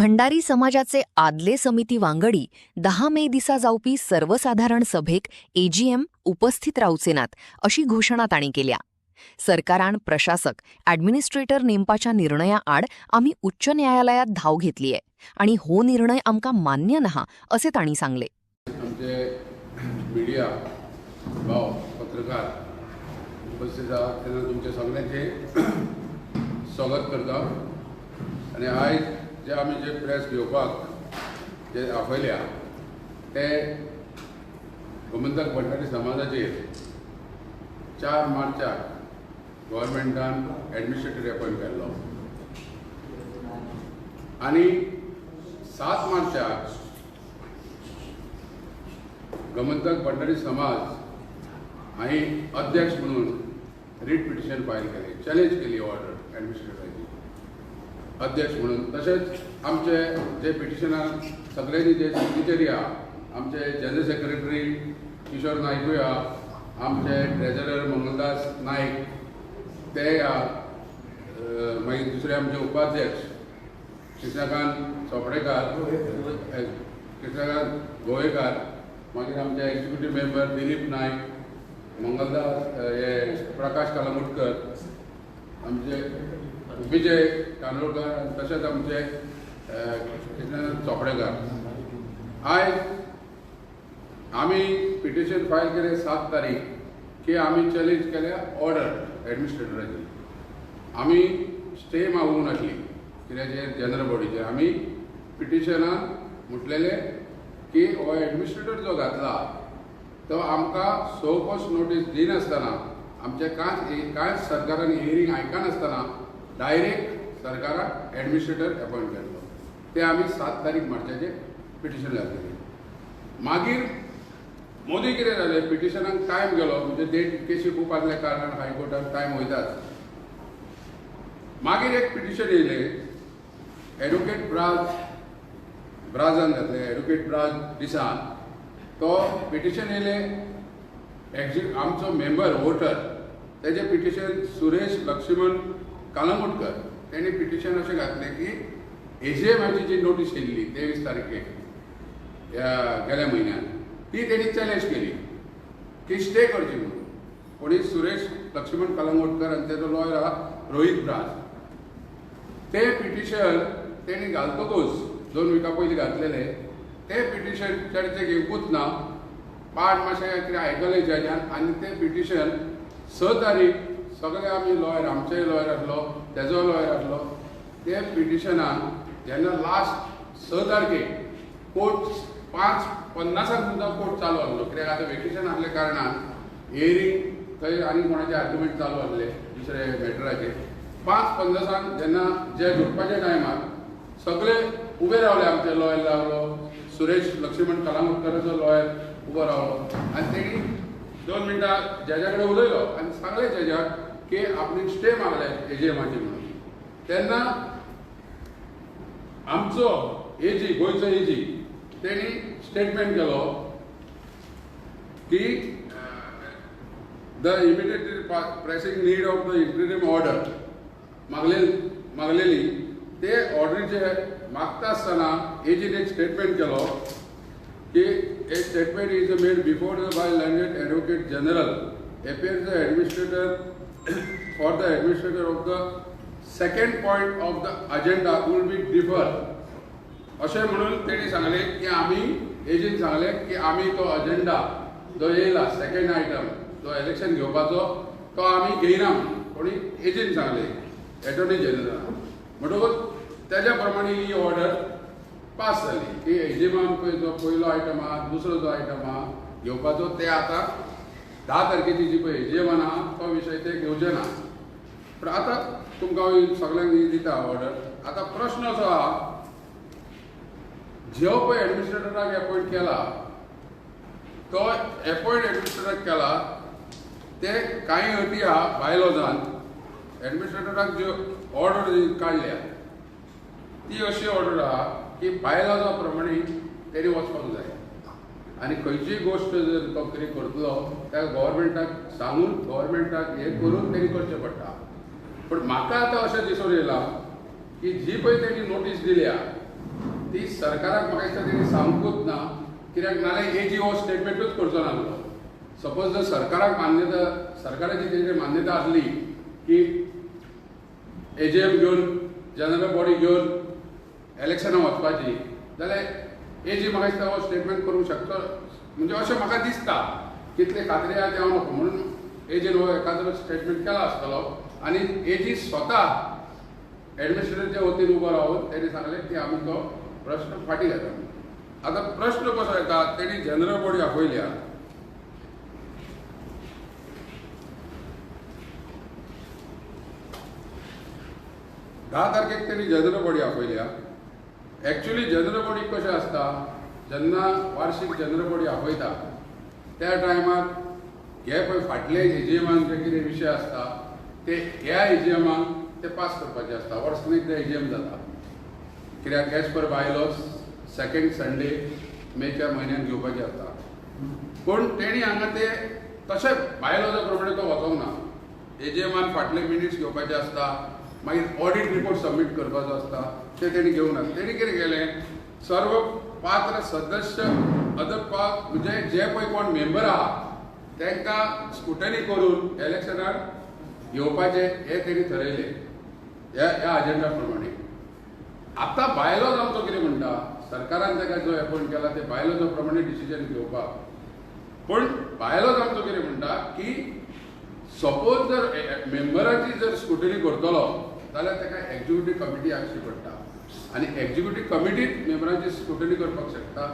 भंडारी समाजाचे आदले समिती वांगडी 10 मे दिसा जावपी सर्वसाधारण सभेक एजीएम उपस्थित रावचेनात अशी घोषणा तांणी केल्या. सरकारान प्रशासक ॲडमिनिस्ट्रेटर नेमपाच्या निर्णया आड आम्ही उच्च न्यायालयात धाव घेतलीय आणि हो निर्णय आमकां मान्य नहा असे तांणी सांगले. आमचे मिडिया भाव पत्रकार उपस्थित आहात तेन्ना तुमचे सगळ्यांचे स्वागत करता. आणि आयज जे आमी जे प्रेस घेवपाक जे आपयल्या ते गोमंतक भंडारी समाजाचेर 4 मार्चाक गव्हर्मेंटान ॲडमिनिस्ट्रेटर अपॉयंट केल्लो आनी 7 मार्चाक गोमंतक भंडारी समाज हांवें अध्यक्ष म्हणून रीट पिटिशन फायल केली, चॅलेंज केली ऑर्डर ॲडमिनिस्ट्रेटराची अध्यक्ष म्हणून. तशेंच आमचे जे पिटिशनान सगळ्यांनी जे सिग्नेचरी आहा, आमचे जनरल सेक्रेटरी किशोर नायकूय आहा, आमचे ट्रेजरर मंगलदास नायक ते आहा, मागीर दुसरे आमचे उपाध्यक्ष कृष्णकांत चोपडेकार, कृष्णकांत गोवेकार, मागीर आमचे एक्झिक्युटीव मेंबर दिलीप नायक, मंगलदास हे प्रकाश कलंगुटकर, आमचे विजय कानोळकर, तशेंच आमचे कृष्णकांत चोपडेकार. आयज आमी पिटिशन फायल केले 7 तारीख की आमी चॅलेंज केल्या ऑर्डर ॲडमिनिस्ट्रेटराची. आमी स्टे मागूंक नासली कित्याचे जनरल बॉडीचे. आमी पिटिशनान म्हटलेले की हो ॲडमिनिस्ट्रेटर जो घातला तो आमकां 6 पोस्ट नोटीस दिनासतना आमचे कांयच सरकारान हियरींग आयकनासतना डायरेक्ट सरकाराक ॲडमिनिस्ट्रेटर अपॉयंट केल्लो. ते आमी 7 तारीख मार्चाचे पिटिशन घातलेली. मागीर मोदी कितें जालें, पिटिशनाक टायम गेलो, म्हणजे डेट केशी खूब आसल्या कारणान हायकोर्टान टायम वयताच. मागीर एक पिटिशन येयलें ॲडवोकेट ब्राजान घातलें, ॲडवोकेट ब्राज दिसान तो पिटिशन येयलें आमचो मेंबर वोटर तेजें पिटिशन सुरेश लक्ष्मण कलंगुटकर तेणी पिटिशन अशें घातलें की एजीएमाची जी नोटीस येयल्ली 23 तारखेक गेल्या म्हयन्यान ती तेणी चॅलेंज केली की स्टे करची म्हणून. कोणी सुरेश लक्ष्मण कलंगुटकर आनी तेजो लॉयर आहा रोहीत ब्राज. ते पिटिशन तेणी घालतकूच 2 विका पयलीं घातलेले ते पिटिशन चर्चेक येवंकूच ना. पाट मातशें कितें आयकलें जजान आनी तें पिटिशन 6 तारीख सगळे आमी लॉयर, आमचेय लॉयर आसलो, तेजो लॉयर आसलो, ते पिटिशनान जेन्ना लास्ट 6 तारखेक कोर्ट 5:50 सुद्दां कोर्ट चालू आसलो कित्याक आतां वेकेशन आसल्या कारणान हियरींग थंय आनी कोणाचे आर्ग्युमेंट चालू आसले दुसरे मॅटराचे. 5:50 जेन्ना जज उठपाच्या टायमार सगळे उबे रावले. आमचे लॉयर रावलो, सुरेश लक्ष्मण कलंगुटकराचो लॉयर उबो रावलो आनी तेणी 2 मिनटां जजा कडेन उलयलो आनी सांगलें जजाक की आपणी स्टे मागले एजीएमाची म्हणून. तेन्ना आमचो एजी, गोंयचो एजी, तेणी स्टेटमेंट केलो की the immediately pressing need of the interim order मागलेली ते ऑर्डरीचे मागता आसतना एजीन एक स्टेटमेंट केलो की a statement is made before the by learned advocate general appears the administrator for the administrator of the second point of the agenda will be defer. अशें म्हणून तेणी सांगलें की आमी एजीन सांगलें की आमी तो अजेंडा जो येयला सेकंड आयटम जो इलेक्शन घेवपाचो तो आमी घेयना म्हणून कोणी एजीन सांगलें एटॉर्नी जनरलान. म्हणटकूच तेज्या प्रमाणे ही ऑर्डर पास जाली की एजीएमान जो पयलो आयटम आहा, दुसरो जो आयटम आहा घेवपाचो ते आतां 10 तारखेची जी पळय एजीएमान आहा तो विशय ते घेवचे ना. पूण आतां तुमकां हांव सगळ्यांक दिता ऑर्डर. आतां प्रश्न असो आहा जो पळय ॲडमिनिस्ट्रेटराक अपॉयंट केला तो अपॉयंट ॲडमिनिस्ट्रेटराक केला ते कांय अटी आहा बायलॉजान ॲडमिनिस्ट्रेटराक ज्यो ऑर्डर काडल्या ती अशी ऑर्डर आहा की बायलॉजा प्रमाणे तेणी वचपाक जाय आनी खंयचीय गोश्ट जर तो कितें करतलो त्या गव्हर्मेंटाक सांगून गव्हर्मेंटाक हे करून तेणी करचें पडटा. पण म्हाका आतां अशें दिसून येयलां की जी पळय तेणी नोटीस दिल्या ती सरकाराक म्हाका दिसता तेणी सांगूंकूच ना, कित्याक नाल्यार एजी हो स्टेटमेंटूच करचो नासलो. सपोज जर सरकाराची तेजेर मान्यता आसली की एजीएम घेवन जनरल बॉडी घेवन इलेक्शनां वचपाची, जाल्यार एजी म्हाका दिसता हो स्टेटमेंट करूंक शकता. म्हणजे अशें म्हाका दिसता, कितले खात्री आहा तें हांव नको, म्हणून एजीन हो एखादो स्टेटमेंट केला आसतलो. आनी एजी स्वता एडमिनिस्ट्रेटरच्या वतीन उबो रावन तेणी सांगलें की आमी तो प्रश्न फाटीं घेता. आतां प्रश्न कसो येता, तेणी जनरल बॉडी आपयल्या, धा तारखेक तेणी जनरल बॉडी आपयल्या. एक्चुअली जनरल बॉडी कशें आसता, जेन्ना वार्षिक जनरल बॉडी आपयता त्या टायमार हे पळय फाटले एजीएमान जे कितें विशय आसता ते ह्या एजीएमाक ते पास करपाचे आसता. वर्सान एकदां एजीएम जाता, कित्याक as per bylaws second Sunday मेच्या म्हयन्याक घेवपाचे आसता. पूण तेणी हांगा ते तशें बायलॉजा प्रमाणे तो वचोंक ना. एजीएमान फाटले मिनिट्स घेवपाचे आसता, मागीर ऑडिट रिपोर्ट सबमीट करपाचो आसता, ते तेणी घेवंक ना. तेणी कितें केलें, सर्व पात्र सदस्य अदपाक म्हणजे जे पळय कोण मेंबर आहा तांकां स्कुटनी करून इलेक्शनार येवपाचे हे तेणी थरयलें ह्या अजेंडा प्रमाणे. आतां बायलॉज आमचो कितें म्हणटा, सरकारान ताका जो अपॉयंट केला ते बायलॉजा प्रमाणे डिसिजन घेवपाक. पूण बायलॉज आमचो कितें म्हणटा की सपोज जर मेंबराची जर स्कुटनी करतलो जाल्यार ताका एक्झिक्युटीव कमिटी आसची पडटा. आनी एक्झिक्युटीव कमिटीत मेंबरांची स्कुटनी करपाक शकता,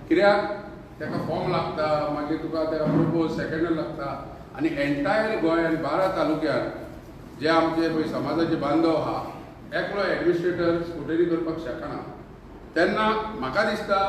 कित्याक ताका फॉर्म लागता, मागीर तुका ताका प्रपोज सेकंड लागता. आनी एंटायर गोंयान 12 तालुक्यात जे आमचे पळय समाजाचे बांदव आहा, एकलो एडमिनिस्ट्रेटर स्कुटनी करपाक शकना. तेन्ना म्हाका दिसता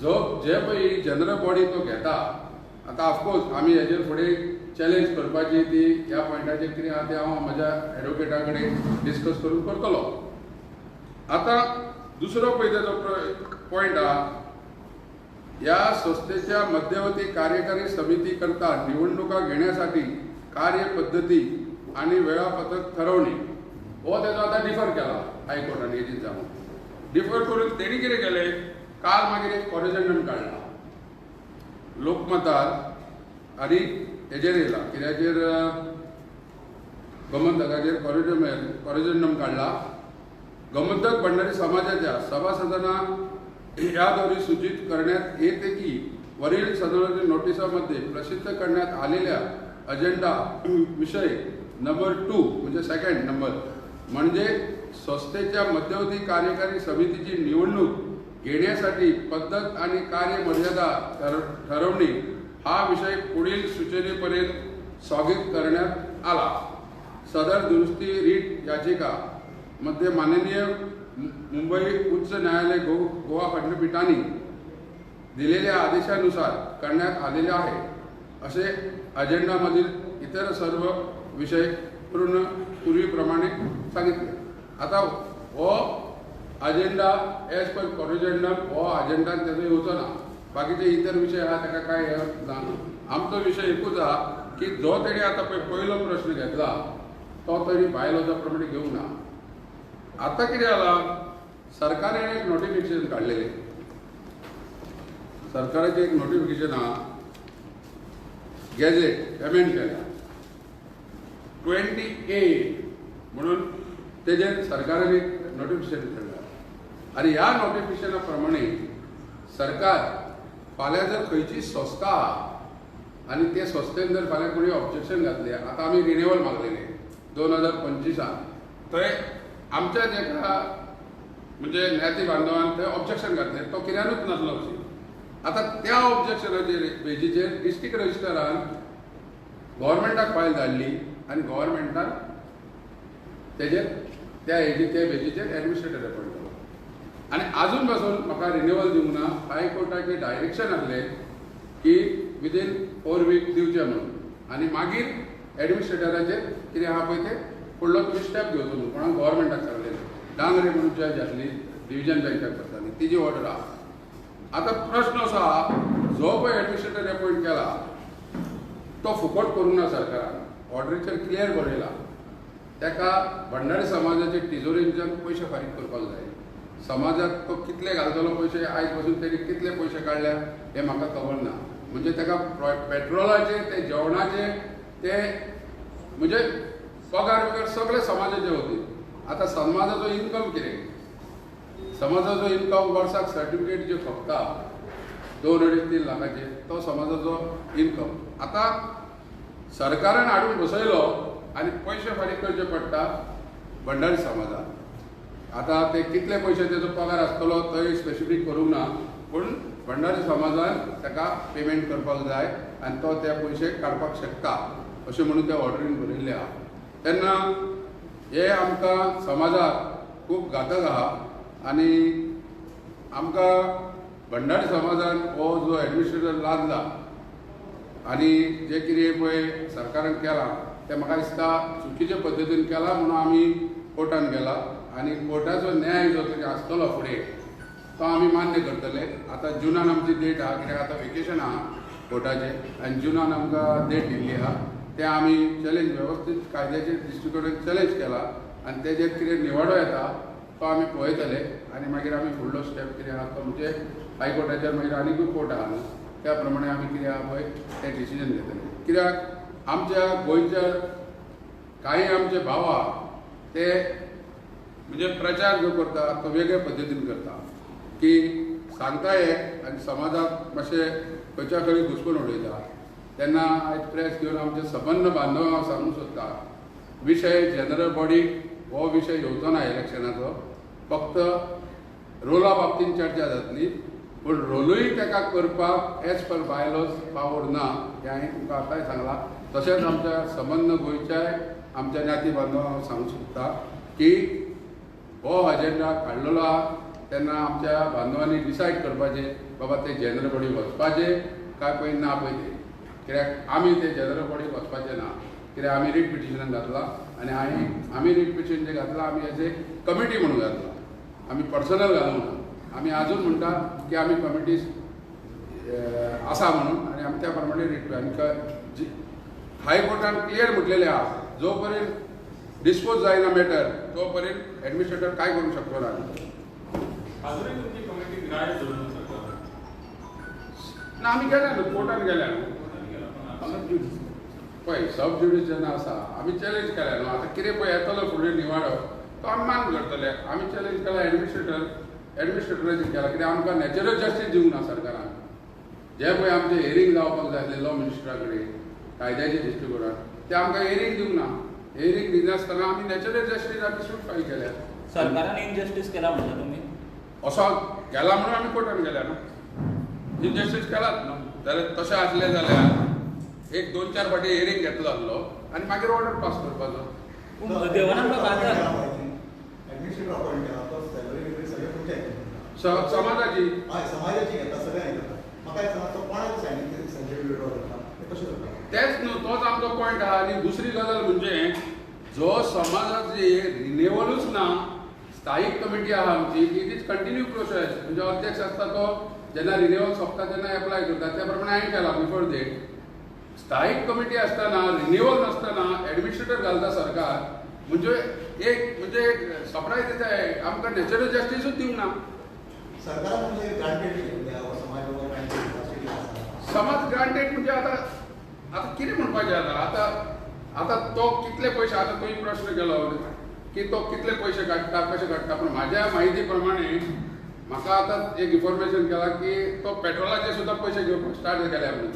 जे पळय जनरल बॉडी तो घेता, आतां ऑफकोर्स आमी हेजेर फुडें चॅलेंज करपाची ती ह्या पॉयंटाचेर कितें आहा तें हांव म्हज्या एडवोकेटा कडेन डिस्कस करून करतलो. आतां दुसरो पळय तेजो पॉयंट आहा, ह्या संस्थेच्या मध्यवर्ती कार्यकारी समिती करता निवडणुका घेण्यासाठी कार्यपद्धती आणि वेळापत्रक ठरवणे हो तेजो आतां डिफर केला हायकोर्टान एजीन जावन. डिफर करून तेणी कितें केलें, काल मागीर एक कॉरिजंडम काडला लोकमतार आनी हेजेर येयला, कित्याचेर गोमंतकाचेर कॉरिजंडम काडला. गोमंतक भंडारी समाजाच्या सभासदांना याद्वारे सूचित करण्यात येते की वरील सदनाच्या नोटिसामध्ये प्रसिद्ध करण्यात आलेल्या अजेंडा विषय नंबर 2 म्हणजे सेकंड नंबर म्हणजे संस्थेच्या मध्यवर्ती कार्यकारी समितीची निवडणूक घेण्यासाठी पद्धत आणि कार्यमर्यादा ठरवणे हा विषय पुढील सूचनेपर्यंत स्थगित करण्यात आला. सदर दुरुस्ती रीट याचिका मध्ये माननीय मुंबई उच्च न्यायालय गोवा खंडपीठाने दिलेल्या आदेशानुसार करण्यात आलेले आहे. असे अजेंडामधील इतर सर्व विषय पूर्वीप्रमाणे सांगितले. आता हो अजेंडा एज पर कॉरिजंडम हो अजेंडान त्याचा येवचो ना. बाकीचे इतर विषय आहा ताका काय ना. आमचो विषय एकूच आहा की जो तेणी आता पयलो प्रश्न घेतला तो तरी बायलॉजा प्रमाणे घेवंक ना. आता कितें जाला, सरकारान एक नोटिफिकेशन काडलेलें. सरकाराचें एक नोटिफिकेशन आहा, गॅझेट अमेंड केल्या 28 म्हणून तेजेर सरकारान एक नोटिफिकेशन काडला. आनी ह्या नोटिफिकेशना प्रमाणे सरकार फाल्यां जर खंयची संस्था आहा आनी ते संस्थेन जर फाल्यां कोणी ऑब्जेक्शन घातलें, आतां आमी रिन्युअल मागलेलें 2025 थंय आमच्या जेका म्हणजे ज्ञाती बांधवान थंय ऑब्जेक्शन घातलें, तो कित्यानूच नासलो अशें. आतां त्या ऑब्जेक्शनाचेर बेजीचेर डिस्ट्रिक्ट रजिस्ट्रारान गव्हर्मेंटाक फायल धाडली आनी गव्हर्मेंटान तेजेर त्या बेजीचेर एडमिनिस्ट्रेटर अपॉयंट केलो. आनी आजून पासून म्हाका रिन्युअल दिवंक ना. हायकोर्टाचें डायरेक्शन आसलें की विदीन 4 वीक दिवचें म्हणून. आनी मागीर एडमिनिस्ट्रेटराचेर कितें आहा पळय तें फुडलो तुमी स्टेप घेवचो म्हणून कोणाक गव्हर्मेंटाक सांगलेलें. डांगरे म्हणून जज आसली डिव्हिजन बेंचाक करताली, तिजी ऑर्डर आहा. आतां प्रश्न असो आहा, जो पळय एडमिनिस्ट्रेटर अपॉयंट केला तो फुकट करूंक ना सरकारान. ऑर्डरीचेर क्लियर बरयला ताका भंडारी समाजाच्या तिजोरेंच्यान पयशे फारीक करपाक जाय. समाजात तो कितले घालतलो पयशे, आयज पासून तेणी कितले पयशे काडल्या हे म्हाका खबर ना. म्हणजे ताका पेट्रोलाचे, ते जेवणाचे, ते म्हणजे पगार बिगार सगळे समाजाचे वतीन. आतां समाजाचो इन्कम कितें? समाजाचो इन्कम वर्साक सर्टिफिकेट जे खपता 2-3 लाखाचे, तो समाजाचो इन्कम. आतां सरकारान हाडून बसयलो आनी पयशे फारीक करचे पडटा भंडारी समाजाक. आतां ते कितले पयशे तेजो पगार आसतलो थंय स्पेसिफीक करूंक ना, पूण भंडारी समाजान ताका पेमेंट करपाक जाय आनी तो ते पयशे काडपाक शकता अशें म्हणून त्या ऑर्डरीन बरयल्लें आहा. तेन्ना हे आमकां समाजाक खूब घातक आहा आनी आमकां भंडारी समाजान हो जो एडमिनिस्ट्रेटर लादला आनी जे कितें पळय सरकारान केलां तें म्हाका दिसता चुकीचे पद्दतीन केलां म्हणून आमी कोर्टान गेला आनी कोर्टाचो न्याय जो कितें आसतलो फुडें तो आमी मान्य करतले. आतां जुनान आमची डेट आहा, कित्याक आतां वेकेशन आहा कोर्टाचें आनी जुनान आमकां डेट दिल्ली आहा. तें आमी चॅलेंज वेवस्थीत कायद्याचेर डिस्ट्रिक्ट कोर्टान चॅलेंज केला आनी तेजेर कितें निवाडो येता तो आमी पळयतले आनी मागीर आमी फुडलो स्टेप कितें आहा तो म्हणजे हायकोर्टाचेर मागीर आनीकूय कोर्ट आहा न्हू, त्या प्रमाणे आमी कितें आहा पळय तें डिसिजन घेतले. कित्याक आमच्या गोंयच्या कांय आमचे भाव आहा ते म्हणजे प्रचार जो करता तो वेगळे पद्दतीन करता की सांगता एक आनी समाजाक मातशें खंयच्या खंय घुसपून उडयता. तेन्ना आयज प्रेस घेवन आमचे सबंद बांधवांक हांव सांगूंक सोदता, विशय जनरल बॉडीक हो विशय येवचो ना इलेक्शनाचो. फक्त रोला बाबतीन चर्चा जातली, पूण रोलूय ताका करपाक एज पर बायलॉज पावर ना हें हांवें तुमकां आतांय सांगलां. तशेंच आमच्या सबंद गोंयच्याय आमच्या ज्ञाती बांधवांक हांव सांगूंक सोदता की हो अजेंडा काडलेलो आहा तेन्ना आमच्या बांधवांनी डिसायड करपाचें बाबा ते जनरल बॉडी वचपाचें काय पळय ना पळय ते. कित्याक आमी ते जनरल बॉडीक वचपाचें ना, कित्याक आमी रीट पिटिशनान घातला आनी आमी रीट पिटिशन जें घातलां आमी एज ए कमिटी म्हणून घातला, आमी पर्सनल घालूंक ना. आमी आजून म्हणटा की आमी कमिटीज आसा म्हणून आनी आमी त्या प्रमाणे रीट आनी हायकोर्टान क्लियर म्हटलेलें आहा जो पर्यंत डिस्पोज जायना मॅटर तो पर्यंत एडमिनिस्ट्रेटर काय करूंक शकतो ना. ना आमी गेल्या न्हू कोर्टान गेल्या न्हू पळय सब ज्युडिस जेन्ना आसा आमी चॅलेंज केल्या न्हू. आतां कितें पळय येतलो फुडें निवाडो तो आमी मान करतले. आमी चॅलेंज केला एडमिनिस्ट्रेटराचेर केला कित्याक आमकां नॅचरल जस्टीस दिवंक ना सरकारान. जे पळय आमचे हियरींग जावपाक जाय आसलें लॉ मिनिस्टरा कडेन कायद्याचे डिस्ट्रिक्ट कोर्टान ते आमकां हियरींग दिवंक ना. हियरींग दिनासतना आमी नॅचरल जस्टीसाची सूट फायल केल्या. सरकारान इनजस्टीस केला म्हणटा तुमी असो केला म्हणून आमी कोर्टान गेल्या ना. इनजस्टीस केलात न्हू जाल्यार तशें आसलें जाल्यार 1-2-4 फाटी हियरींग घेतलो आसलो आनी मागीर ऑर्डर पास करपाचो. देवानंद समाजाची तेच न्हू तोच आमचो पॉयंट आहा. आनी दुसरी गजाल म्हणजे जो समाजाची रिन्युअलूच ना, स्थायीक कमिटी आहा आमची इट इज कंटिन्यू प्रोसेस. म्हणजे अध्यक्ष आसता तो जेन्ना रिन्युअल सोंपता तेन्ना एप्लाय करता त्या प्रमाणे हांवें केला बिफोर डेट. स्थायीक कमिटी आसतना रिन्युअल नासतना एडमिनिस्ट्रेटर घालता सरकार म्हणजे एक सरप्रायज येता. आमकां नॅचरल जस्टीसूच दिवंक ना. समाज ग्रांटेड म्हणजे आतां कितें म्हणपाचें आतां तो कितले पयशे आतां तुवें प्रश्न केलो की तो कितले पयशे काडटा कशे काडटा. पूण म्हाज्या म्हायती प्रमाणे म्हाका आतां एक इन्फॉर्मेशन केला की तो पेट्रोलाचे सुद्दां पयशे घेवपाक स्टार्ट केल्या म्हणून.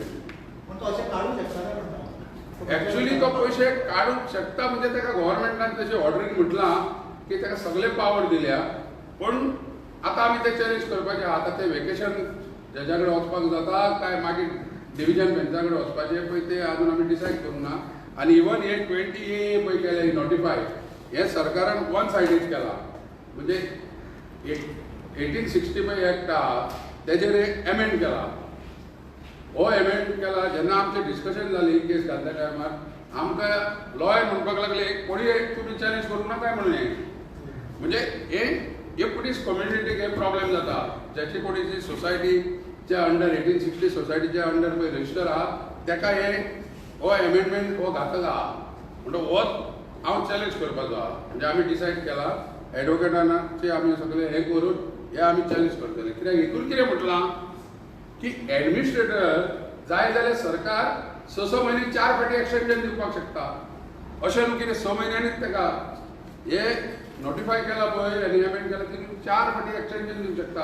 एक्चुअली तो पयशे काडूंक शकता म्हणजे ताका गव्हर्मेंटान तशें ऑर्डरीन म्हटलां की ताका सगळे पावर दिल्या. पूण आतां आमी ते चॅलेंज करपाचें आहा. आतां ते वेकेशन जजा कडेन वचपाक जाता काय मागीर डिव्हिजन बेंचा कडेन वचपाचें पळय ते आजून आमी डिसायड करूंक ना. आनी इवन हे 20A पळय केलें नोटिफाय हें सरकारान वन सायडीड केलां. म्हणजे 1865 एक्ट आहा तेजेर एमेंड केला. हो एमेंड केला जेन्ना आमचें डिस्कशन जाली केस घालता टायमार आमकां लॉयर म्हणपाक लागले कोणी तुमी चॅलेंज करूंक ना काय म्हणून हें. म्हणजे हे पुलीस कम्युनिटीक हे प्रॉब्लेम जाता. ज्याची कोणीची सोसायटीच्या अंडर 1860 सोसायटीच्या अंडर पळय रजिस्टर आहा ताका हो एमेंडमेंट हो घातक आहा. म्हणटो हो हांव चॅलेंज करपाचो आहा. म्हणजे आमी डिसायड केला एडवोकेटांचे आमी सगळे हे करून हे आमी चॅलेंज करतले. कित्याक हितून कितें म्हटलां की एडमिनिस्ट्रेटर जाय जाल्यार सरकार 6 म्हयने 4 फावटी एक्सटेंशन दिवपाक शकता. अशें न्हू कितें 6 म्हयन्यांनीच ताका हे नोटिफाय केला पळय एनएमेंट केला की 4 फावटी एक्सटेंशन दिवंक शकता.